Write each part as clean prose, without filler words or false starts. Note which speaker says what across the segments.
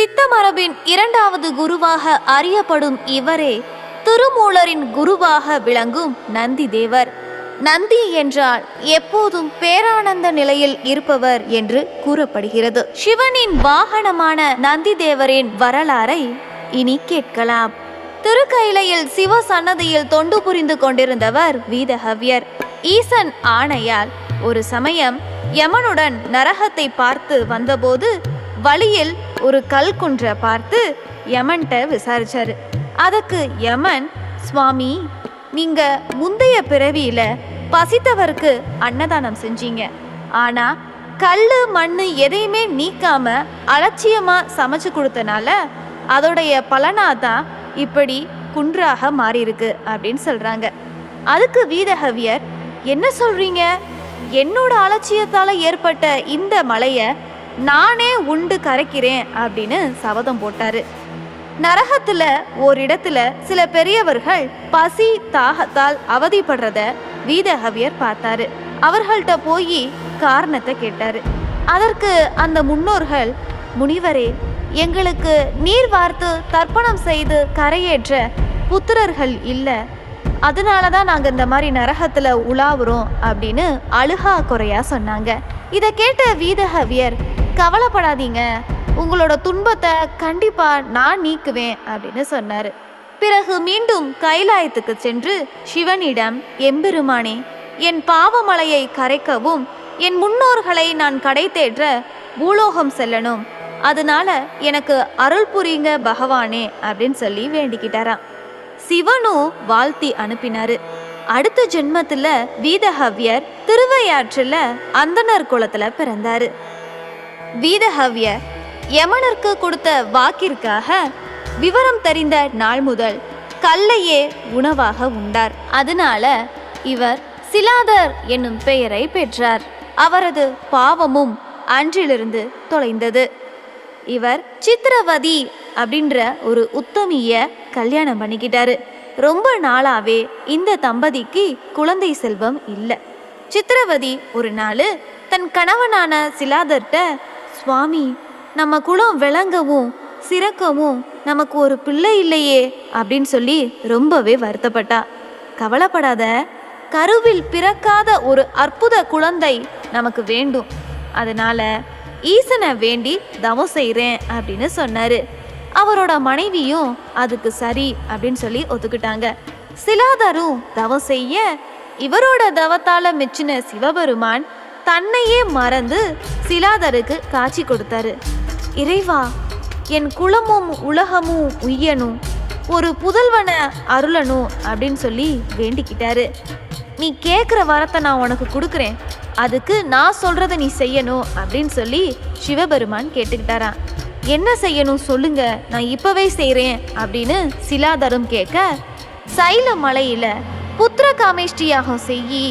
Speaker 1: சித்த மரபின் இரண்டாவது குருவாக அறியப்படும் இவரே திருமூலரின் குருவாக விளங்கும் நந்தி தேவர். நந்தி என்றால் எப்போதும் பேரானந்த நிலையில் இருப்பவர் என்று கூறப்படுகிறது. சிவனின் வாகனமான நந்தி தேவரின் வரலாறை இனி கேட்கலாம். திருக்கையிலையில் சிவ சன்னதியில் தொண்டு புரிந்து கொண்டிருந்தவர் வீதஹவ்யர். ஈசன் ஆணையால் ஒரு சமயம் யமனுடன் நரகத்தை பார்த்து வந்தபோது வழியில் ஒரு கல்குன்றை பார்த்து யமன்கிட்ட விசாரிச்சாரு. அதுக்கு யமன், சுவாமி, நீங்க முந்தைய பிறவியில பசித்தவருக்கு அன்னதானம் செஞ்சீங்க, ஆனா கல்லு மண்ணு எதையுமே நீக்காம அலட்சியமா சமைச்சு கொடுத்தனால அதோடைய பலனாதான் இப்படி குன்றாக மாறி இருக்கு அப்படின்னு சொல்றாங்க. அதுக்கு வீதஹவ்யர், என்ன சொல்றீங்க? என்னோட அலட்சியத்தால ஏற்பட்ட இந்த மலைய நானே உண்டு கரைக்கிறேன் அப்படின்னு சபதம் போட்டாரு. நரகத்துல ஓரிடத்துல சில பெரியவர்கள் பசி தாகத்தால் அவதிப்படுறத வீதஹவ்யர் பார்த்தாரு. அவர்கள்ட்ட போய் காரணத்தை கேட்டாரு. அதற்கு அந்த முன்னோர்கள், முனிவரே, எங்களுக்கு நீர் வார்த்து தர்ப்பணம் செய்து கரையேற்ற புத்திரர்கள் இல்லை, அதனாலதான் நாங்க இந்த மாதிரி நரகத்துல உலாவுறோம் அப்படின்னு அழுகா குறையா சொன்னாங்க. இதை கேட்ட வீதஹவ்யர், கவலைப்படாதீங்க, உங்களோட துன்பத்தை கண்டிப்பா நான் நீக்குவேன் அப்படின்னு சொன்னாரு. பிறகு மீண்டும் கைலாயத்துக்கு சென்று சிவனிடம், எம்பெருமானே, என் பாவமலையை கரைக்கவும் என் முன்னோர்களை நான் கடை தேற்ற பூலோகம் செல்லணும், அதனால எனக்கு அருள் புரியுங்க பகவானே அப்படின்னு சொல்லி வேண்டிக்கிட்டாராம். சிவனும் வாழ்த்தி அனுப்பினாரு. அடுத்த ஜென்மத்துல வீதஹவ்யர் திருவையாற்றுல அந்தனர் குலத்துல பிறந்தாரு. வீதஹவ்யர் யமனருக்கு கொடுத்த வாக்கிற்காக விவரம் தெரிந்த நாள் முதல் கல்லையே உணவாக உண்டார். அதனால இவர் சிலாதர் என்னும் பெயரை பெற்றார். அவரது பாவமும் அன்றிலிருந்து தொலைந்தது. இவர் சித்திரவதி அப்படின்ற ஒரு உத்தமிய கல்யாணம் பண்ணிக்கிட்டாரு. ரொம்ப நாளாவே இந்த தம்பதிக்கு குழந்தை செல்வம் இல்லை. சித்திரவதி ஒரு நாள் தன் கணவனான சிலாதர்கிட்ட, சுவாமி, நம்ம குலம் விளங்கவும் சிறக்கவும் நமக்கு ஒரு பிள்ளை இல்லையே அப்படின்னு சொல்லி ரொம்பவே வருத்தப்பட்டா. கவலைப்படாத, கருவில் பிறக்காத ஒரு அற்புத குழந்தை நமக்கு வேண்டும், அதனால ஈசனை வேண்டி தவம் செய்கிறேன் அப்படின்னு சொன்னாரு. அவரோட மனைவியும் அதுக்கு சரி அப்படின்னு சொல்லி ஒத்துக்கிட்டாங்க. சிலாதரும் தவம் செய்ய இவரோட தவத்தால மெச்சின சிவபெருமான் தன்னையே மறந்து சிலாதருக்கு காட்சி கொடுத்தாரு. இறைவா, என் குலமும் உலகமும் உய்யணும், ஒரு புதல்வனை அருளணும் அப்படின்னு சொல்லி வேண்டிக்கிட்டாரு. நீ கேட்குற வரத்தை நான் உனக்கு கொடுக்குறேன், அதுக்கு நான் சொல்றத நீ செய்யணும் அப்படின்னு சொல்லி சிவபெருமான் கேட்டுக்கிட்டாராம். என்ன செய்யணும் சொல்லுங்க, நான் இப்பவே செய்கிறேன் அப்படின்னு சிலாதரும் கேட்க, சைல மலையில புத்திர காமேஷ்டியாகம் செய்யி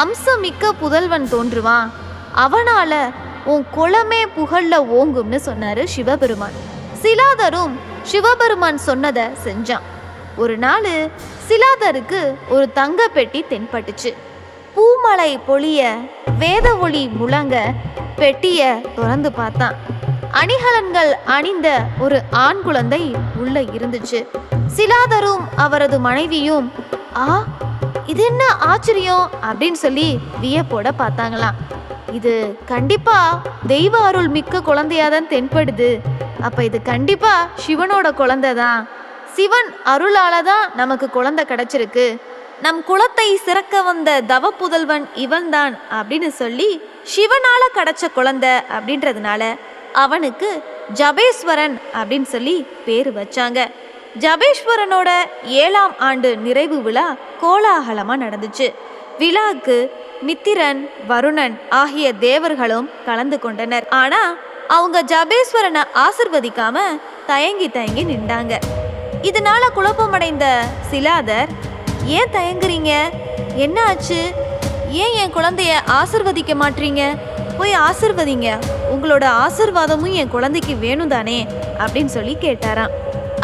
Speaker 1: அம்சமிக்க புதல்வன் தோன்றுவான், அவனால உன் குலமே புகழ்ல ஓங்கும்னு சொன்னாரு சிவபெருமான். சிலாதரும் சிவபெருமான் சொன்னதை செஞ்சான். ஒரு நாள் சிலாதருக்கு ஒரு தங்க பெட்டி தென்பட்டுச்சு. பூமலை பொழிய வேத ஒளி முழங்க பெட்டிய திறந்து பார்த்தான். அணிகலன்கள் அணிந்த ஒரு ஆண் குழந்தை உள்ள இருந்துச்சு. சிலாதரும் அவரது மனைவியும், ஆ, இது என்ன ஆச்சரியம் அப்படின்னு சொல்லி வியப்போட பார்த்தாங்களாம். இது கண்டிப்பா தெய்வ அருள் மிக்க குழந்தையாதான் தென்படுது, அப்ப இது கண்டிப்பா சிவனோட குழந்தை தான், சிவன் அருளால தான் நமக்கு குழந்தை கிடைச்சிருக்கு, நம் குலத்தை சிறக்க வந்த தவ புதல்வன் இவன் தான் அப்படின்னு சொல்லி சிவனால கிடைச்ச குழந்தை அப்படின்றதுனால அவனுக்கு ஜபேஸ்வரன் அப்படின்னு சொல்லி பேரு வச்சாங்க. ஜபேஸ்வரனோட 7ஆம் ஆண்டு நிறைவு விழா கோலாகலமா நடந்துச்சு. விழாக்கு மித்திரன், வருணன் ஆகிய தேவர்களும் கலந்து கொண்டனர். ஆனா அவங்க ஜபேஸ்வரனை ஆசிர்வதிக்காம தயங்கி தயங்கி நின்றாங்க. இதனால குழப்பமடைந்த சிலாதர், ஏன் தயங்குறீங்க, என்ன ஆச்சு, ஏன் என் குழந்தைய ஆசிர்வதிக்க மாட்டீங்க, போய் ஆசிர்வதிங்க, உங்களோட ஆசிர்வாதமும் என் குழந்தைக்கு வேணும் தானே அப்படின்னு சொல்லி கேட்டாராம்.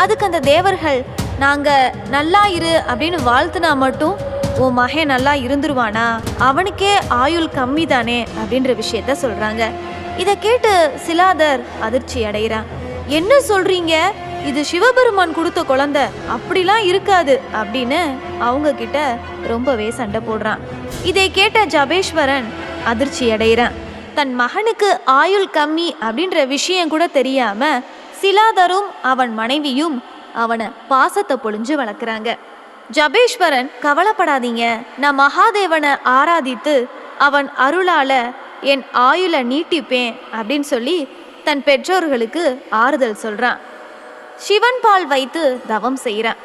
Speaker 1: அதுக்கு அந்த தேவர்கள், நாங்க நல்லா இரு அப்படின்னு வாழ்த்துனா மட்டும் உன் மகன் நல்லா இருந்துருவானா, அவனுக்கே ஆயுள் கம்மி தானே அப்படின்ற விஷயத்த சொல்றாங்க. இதை கேட்டு சிலாதர் அதிர்ச்சி அடைகிறான். என்ன சொல்றீங்க? இது சிவபெருமான் கொடுத்த குழந்தை, அப்படிலாம் இருக்காது அப்படின்னு அவங்க கிட்ட ரொம்பவே சண்டை போடுறான். இதை கேட்ட ஜபேஸ்வரன் அதிர்ச்சி அடைகிறான். தன் மகனுக்கு ஆயுள் கம்மி அப்படின்ற விஷயம் கூட தெரியாம சிலாதரும் அவன் மனைவியும் அவனை பாசத்தை பொழிஞ்சு வளர்க்குறாங்க. ஜபேஸ்வரன், கவலைப்படாதீங்க, நான் மகாதேவனை ஆராதித்து அவன் அருளால என் ஆயுளை நீட்டிப்பேன் அப்படின்னு சொல்லி தன் பெற்றோர்களுக்கு ஆறுதல் சொல்றான். சிவன் பால் வைத்து தவம் செய்கிறான்.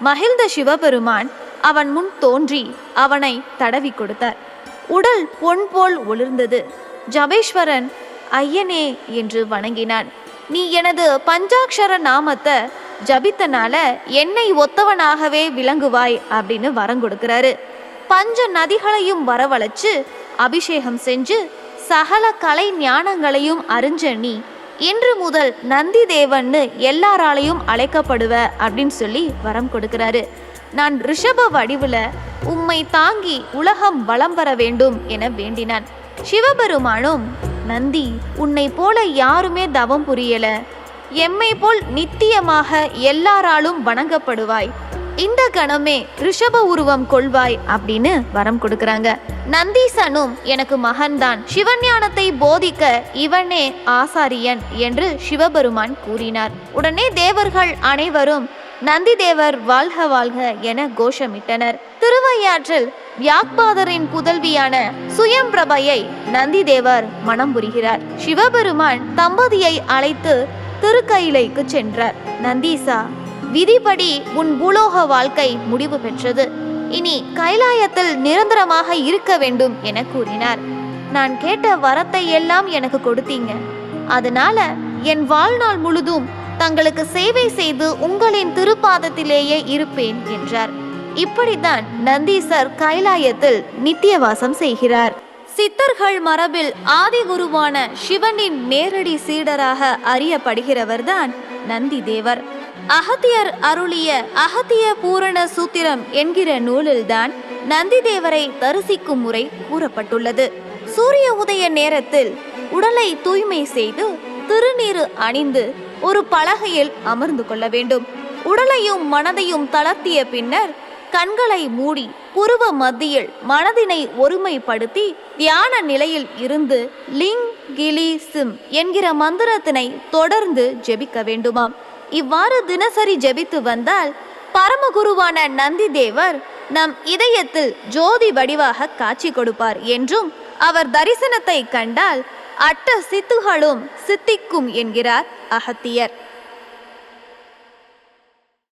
Speaker 1: மகிழ்ந்த சிவபெருமான் அவன் முன் தோன்றி அவனை தடவி கொடுத்தார். உடல் பொன் போல் ஒளிர்ந்தது. ஜபேஸ்வரன் ஐயனே என்று வணங்கினான். நீ எனது பஞ்சாட்சர நாமத்தை ஜபித்தனால என்னை ஒத்தவனாகவே விளங்குவாய் அப்படின்னு வரம் கொடுக்கிறாரு. பஞ்ச நதிகளையும் வரவழைச்சு அபிஷேகம் செஞ்சு சகல கலை ஞானங்களையும் அறிஞ்ச நீ இன்று முதல் நந்தி தேவன்னு எல்லாராலையும் அழைக்கப்படுவ அப்படின்னு சொல்லி வரம் கொடுக்கிறாரு. நான் ரிஷப வடிவுல உம்மை தாங்கி உலகம் வலம் பெற வேண்டும் என வேண்டினான். சிவபெருமானும், நந்தி, உன்னை போல யாருமே தவம் புரியல, எம்மை போல் நித்தியமாக எல்லாராலும் வணங்கப்படுவாய், இந்த கணமே ரிஷப உருவம் கொள்வாய் அப்படின்னு வரம் கொடுக்கறாங்க. நந்தீசனும் எனக்கு மகன்தான், சிவஞானத்தை போதிக்க இவனே ஆசாரியன் என்று சிவபெருமான் கூறினார். உடனே தேவர்கள் அனைவரும் நந்தி தேவர் வாழ்க வாழ்க என கோஷமிட்டனர். திருவையாற்றில் வியாக்பாதரின் புதல்வியான சுயம்பிரபையை நந்தி தேவர் மனம் புரிகிறார். சிவபெருமான் தம்பதியை அழைத்து திருக்கையிலைக்கு சென்றார். நந்தீசா, விதிப்படி உன் பூலோக வாழ்க்கை முடிவு பெற்றது, இனி கைலாயத்தில் நிரந்தரமாக இருக்க வேண்டும் என கூறினார். நான் கேட்ட வரத்தை எல்லாம் எனக்கு கொடுத்தீங்க, அதனால என் வாழ்நாள் முழுதும் தங்களுக்கு சேவை செய்து உங்களின் திருப்பாதத்திலேயே இருப்பேன் என்றார். இப்படித்தான் நந்தீசர் கைலாயத்தில் நித்தியவாசம் செய்கிறார். சித்தர்கள் மரபில் ஆதி குருவான சிவனின் நேரடி சீடராக அறியப்படுகிறவர்தான் நந்தி தேவர். அகத்தியர் அருளிய அகத்திய பூரண சூத்திரம் என்கிற நூலில்தான் நந்தி தேவரை தரிசிக்கும் முறை கூறப்பட்டுள்ளது. சூரிய உதய நேரத்தில் உடலை தூய்மை செய்து திருநீறு அணிந்து ஒரு பலகையில் அமர்ந்து கொள்ள வேண்டும். உடலையும் மனதையும் தளர்த்திய பின்னர் கண்களை மூடி புருவ மத்தியில் மனதினை ஒருமைப்படுத்தி தியான நிலையில் இருந்து லிங் கிலி சிம் என்கிற மந்திரத்தினை தொடர்ந்து ஜெபிக்க வேண்டுமாம். இவ்வாறு தினசரி ஜெபித்து வந்தால் பரமகுருவான நந்தி தேவர் நம் இதயத்தில் ஜோதி வடிவாக காட்சி கொடுப்பார் என்றும், அவர் தரிசனத்தை கண்டால் அட்ட சித்துகளும் சித்திக்கும் என்கிறார் அகத்தியர்.